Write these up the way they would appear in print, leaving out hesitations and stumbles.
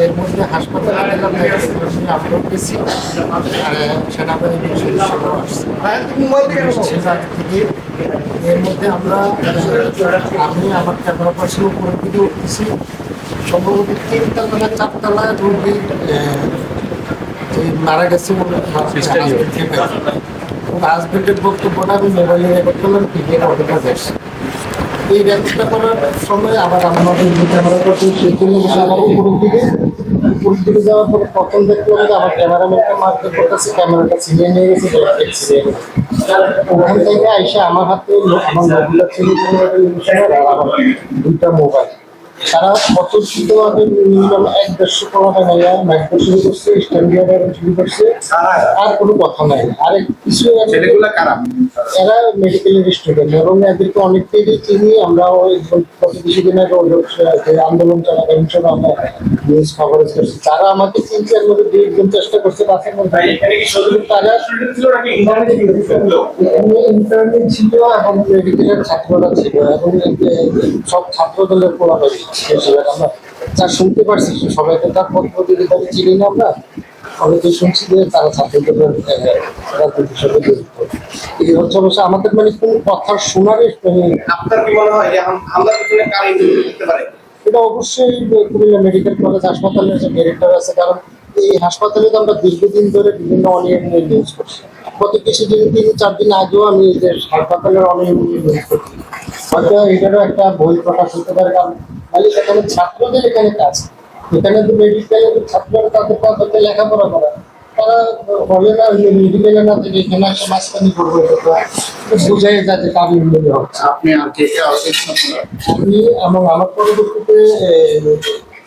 এর মধ্যে হাসপাতালে আপলোড গেছি সেনাবাহিনীর সদস্যরাও আসছে। এর মধ্যে আমরা আমি আমার ক্যামেরা পাশে উপরের দিকে উঠতেছি, সম্ভবত 3 তলা না 4 তলায় রোগী মারা গেছে হাজবেন্ডের বক্তব্যটা আমি মোবাইলে রেকর্ড করলাম, ক্রিকেট অর্ডার যাচ্ছে। এই রেকর্ডটা করার সময় আবার আমাদের ক্যামেরা করতে সেখানে বসে আবার উপরের দিকে যাওয়ার পরে প্রথম দেখলাম যে আমার ক্যামেরাম্যানটা মার্কেট করতেছে, ক্যামেরাটা ছিনিয়ে নিয়ে গেছে, ওখান থেকে আইসা আমার হাতে আমার মোবাইলটা ছিনিয়ে আমার 2টা মোবাইল তারা অতর্কিতভাবে মিনিমাম 1-1.5 টাকা নেয়া মাইক্রো শুরু করছে, স্ট্যান্ডিয়ার্ড শুরু করছে, আর কোনো কথা নাই। আর কিছু এরা মেডিকেলের স্টুডেন্ট এবং এদেরকে অনেককেই চিনি আমরা। কিছুদিন আগে আন্দোলন চলাকালীন সময় আমরা নিউজ কভারেজ করছি, তারা আমাকে চিনছে। এর মধ্যে 2-1 চেষ্টা করছে বাসের মধ্যে, তারা ইন্টারনেট ছিল এবং মেডিকেলের ছাত্ররা ছিল এবং সব ছাত্র দলের পোলাপারি আমরা যা শুনতে পারছি সবাইকে তার পদ্ধতি চিনি না। আমরা অনেকে শুনছি যে তারা ছাত্রদের রাজনীতির সাথে জড়িত। এই হচ্ছে অবশ্য আমাদের মানে কোন কথা শোনার আপনার কি মনে হয় যে হামলার পিছনে কার ইন্ধন দিতে পারে? এটা অবশ্যই কুমিল্লা মেডিকেল কলেজ হাসপাতালের যে ডিরেক্টর আছে, কারণ এই হাসপাতালে তো আমরা দীর্ঘদিন ধরে বিভিন্ন অনিয়ম নিয়ে নিউজ করছি। গত কিছুদিন 3-4 দিন আগেও আমি এই যে হাসপাতালের অনিয়ম নিয়ে নিউজ করছি। হয়তো এটারও একটা বই প্রকাশ হতে পারে, কারণ খালি সেখানে ছাত্রদের এখানে কাজ, এখানে তো মেডিকেলের ছাত্ররা তাদের লেখাপড়া করা, তারা হলে না মেডিকেলে না থেকে এখানে একটা মাঝখানি করবো, বুঝাই যাতে কার ইন্ডিয়া হচ্ছে। আপনি আর কে আমি এবং আমার পরবর্তীতে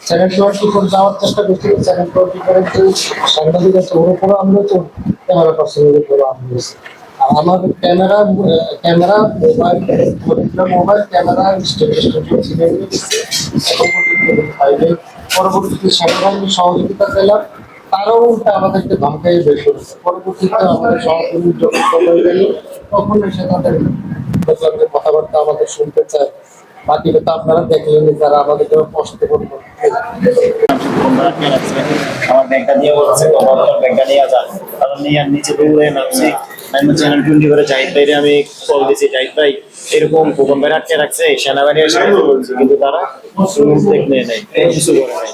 724 যাওয়ার চেষ্টা করছি। 724 সাংবাদিক আছে, ওর উপরও আমরা তো ক্যামেরা পার্সনের উপরও আমরা। আর আমার মোবাইল ক্যামেরা পরবর্তীতে সেনাবাহিনীর সহযোগিতা পেলাম, তারাও উল্টা আমাদেরকে ধমকাই বের করেছে। পরবর্তীতে আমাদের সহকর্মী যখন হয়ে গেল, তখন এসে তাদের কথাবার্তা আমাদের শুনতে চায়। বাকিটা তো আপনারা দেখলেন যারা আমাদেরকে কষ্ট করবো। আমার ব্যাগটা দিয়ে বলছে ব্যাগটা নিয়ে যা, কারণ নিয়ে নিচে দৌড়ে নামছি। চ্যানেল 20 করে জাহিদ ভাইরে আমি কল দিয়েছি, জাহিদ ভাই এরকম ভূকম্প আটকে রাখছে, সেনাবাহিনী এসে বলছি, কিন্তু তারা দেখলে নাই, কিছু করে নাই।